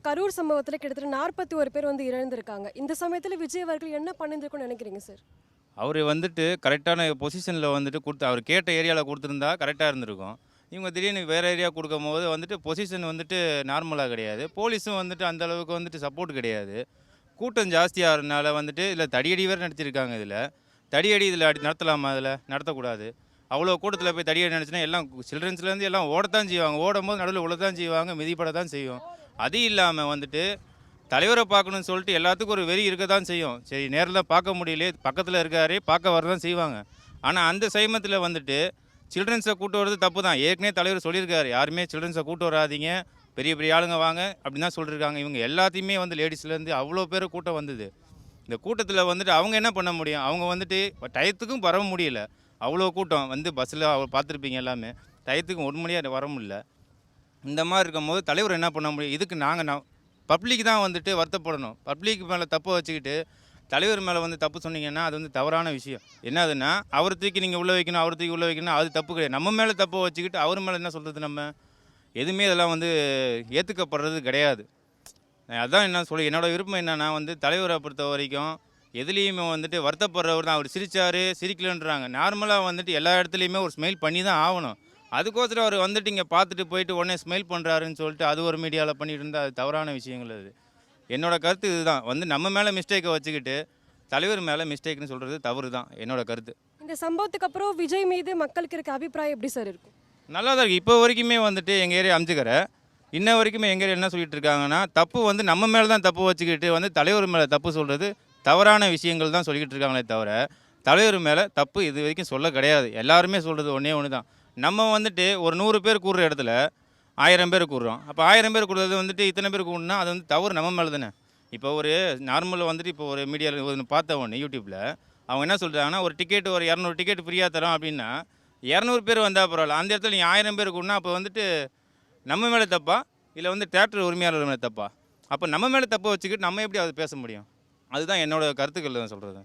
கரூர் சம்பவத்துல கிட்டத்தட்ட 41 பேர் வந்து இறந்திருக்காங்க. இந்த சமயத்துல விஜய் அவர்கள் என்ன பண்ணியிருந்திருக்கும்னு நினைக்கிறீங்க சார்? அவரு வந்துட்டு கரெக்டான பொசிஷன்ல வந்துட்டு அவர் கேட்ட ஏரியால குடுத்துருந்தா கரெக்ட்டா இருந்திருக்கும். இவங்க திடீர்னு வேற ஏரியா குடுக்கும்போது வந்துட்டு பொசிஷன் வந்துட்டு நார்மலா கிடையாது. போலீஸும் வந்துட்டு அந்த அளவுக்கு வந்துட்டு சப்போர்ட் கிடையாது. கூட்டம் ஜாஸ்தியாகிறனால வந்துட்டு இதில தடியடி வேற நடத்தியிருக்காங்க இதில. தடியடி இதில நடத்தலாமா இதில? நடத்தக்கூடாது. அவ்வளோ கூட்டத்தில போய் தடியடி நடந்துச்சுன்னா எல்லாம் சில்ட்ரன்ஸ்லேருந்து எல்லாம் ஓடத்தான் செய்வாங்க. ஓடும்போது நடுவுல விழத்தான் செய்வாங்க. மிதிப்பட தான் செய்யும். அது இல்லாம வந்துட்டு தலைவரை பார்க்கணும்னு சொல்லிட்டு எல்லாத்துக்கும் ஒரு வெறி இருக்க தான் செய்யும். சரி நேர்ல பார்க்க முடியலையே, பக்கத்தில இருக்காரே, பார்க்க வரதான் செய்வாங்க. ஆனா அந்த சமயத்தில வந்துட்டு சில்ட்ரன்ஸை கூட்டு வரது தப்பு தான். ஏற்கனவே தலைவர் சொல்லியிருக்காரு, யாருமே சில்ட்ரன்ஸை கூட்டு வராதீங்க, பெரிய பெரிய ஆளுங்க வாங்க அப்படின்னு தான் சொல்லியிருக்காங்க. இவங்க எல்லாத்தையுமே வந்து லேடிஸ்லேருந்து அவ்வளோ பேர் கூட்டம் வந்தது. இந்த கூட்டத்தில் வந்துட்டு அவங்க என்ன பண்ண முடியும்? அவங்க வந்துட்டு டயத்துக்கும் வர முடியல. அவ்வளோ கூட்டம் வந்து பஸ்ஸில் பார்த்துருப்பீங்க எல்லாமே. டயத்துக்கு 1 மணியாக வர முடியல. இந்த மாதிரி இருக்கும்போது தலைவர் என்ன பண்ண முடியும்? இதுக்கு நான் பப்ளிக் தான் வந்துட்டு வருத்தப்படணும். பப்ளிக் மேலே தப்பை வச்சுக்கிட்டு தலைவர் மேலே வந்து தப்பு சொன்னீங்கன்னா அது வந்து தவறான விஷயம். என்னதுன்னா அவரை தூக்கி நீங்கள் உள்ளே வைக்கணும், அவரை தூக்கி உள்ளே வைக்கணும், அது தப்பு கிடையாது. நம்ம மேலே தப்பை வச்சுக்கிட்டு அவர் மேலே என்ன சொல்கிறது நம்ம? எதுவுமே இதெல்லாம் வந்து ஏற்றுக்கப்படுறது கிடையாது. அதான் என்ன சொல்லி என்னோடய விருப்பம் என்னன்னா வந்து தலைவரை பொறுத்த வரைக்கும் எதுலேயுமே வந்துட்டு வருத்தப்படுறவர் தான். அவர் சிரித்தார் சிரிக்கலன்றாங்க. நார்மலாக வந்துட்டு எல்லா இடத்துலையுமே ஒரு ஸ்மைல் பண்ணி தான் ஆகணும். அதுக்கோசரம் அவர் வந்துட்டு இங்கே பார்த்துட்டு போயிட்டு உடனே ஸ்மைல் பண்ணுறாருன்னு சொல்லிட்டு அது ஒரு மீடியாவில் பண்ணிட்டு இருந்தால் அது தவறான விஷயங்கள் அது. என்னோடய கருத்து இதுதான். வந்து நம்ம மேலே மிஸ்டேக்கை வச்சுக்கிட்டு தலைவர் மேலே மிஸ்டேக்னு சொல்கிறது தவறு தான் என்னோட கருத்து. இந்த சம்பவத்துக்கு அப்புறம் விஜய் மீது மக்களுக்கு இருக்க அபிப்பிராயம் எப்படி சார் இருக்கும்? நல்லா தான் இருக்குது. இப்போ வரைக்குமே வந்துட்டு எங்கள் ஏரியா அம்ஜிக்கரை இன்ன வரைக்குமே எங்கள் ஏரியா என்ன சொல்லிட்டு இருக்காங்கன்னா, தப்பு வந்து நம்ம மேலே தான் தப்பு வச்சுக்கிட்டு வந்து தலைவர் மேலே தப்பு சொல்கிறது தவறான விஷயங்கள் தான் சொல்லிக்கிட்டு இருக்காங்களே தவிர, தலைவர் மேலே தப்பு இது வரைக்கும் சொல்ல கிடையாது. எல்லாருமே சொல்கிறது ஒன்றே ஒன்று தான். நம்ம வந்துட்டு ஒரு 100 பேர் கூடுற இடத்துல 1000 பேர் கூடுறோம். அப்போ 1000 பேர் கூடுறது வந்துட்டு இத்தனை பேர் கூடுனா அது வந்து தவறு நம்ம மேலே தானே. இப்போ ஒரு நார்மலாக வந்துட்டு இப்போ ஒரு மீடியாவில் ஒன்று பார்த்த ஒன்று யூடியூப்பில் அவங்க என்ன சொல்கிறாங்கன்னா, ஒரு டிக்கெட் ஒரு 200 டிக்கெட் ஃப்ரீயாக தரோம் அப்படின்னா 200 பேர் வந்தால் பரவாயில்ல. அந்த இடத்துல நீங்கள் 1000 பேர் கூடனா அப்போ வந்துட்டு நம்ம மேலே தப்பா இல்லை வந்து தியேட்டர் உரிமையாளர் மேலே தப்பா? அப்போ நம்ம மேலே தப்பை வச்சுக்கிட்டு நம்ம எப்படி அதை பேச முடியும்? அதுதான் என்னோட கருத்துக்கள் தான் சொல்கிறது.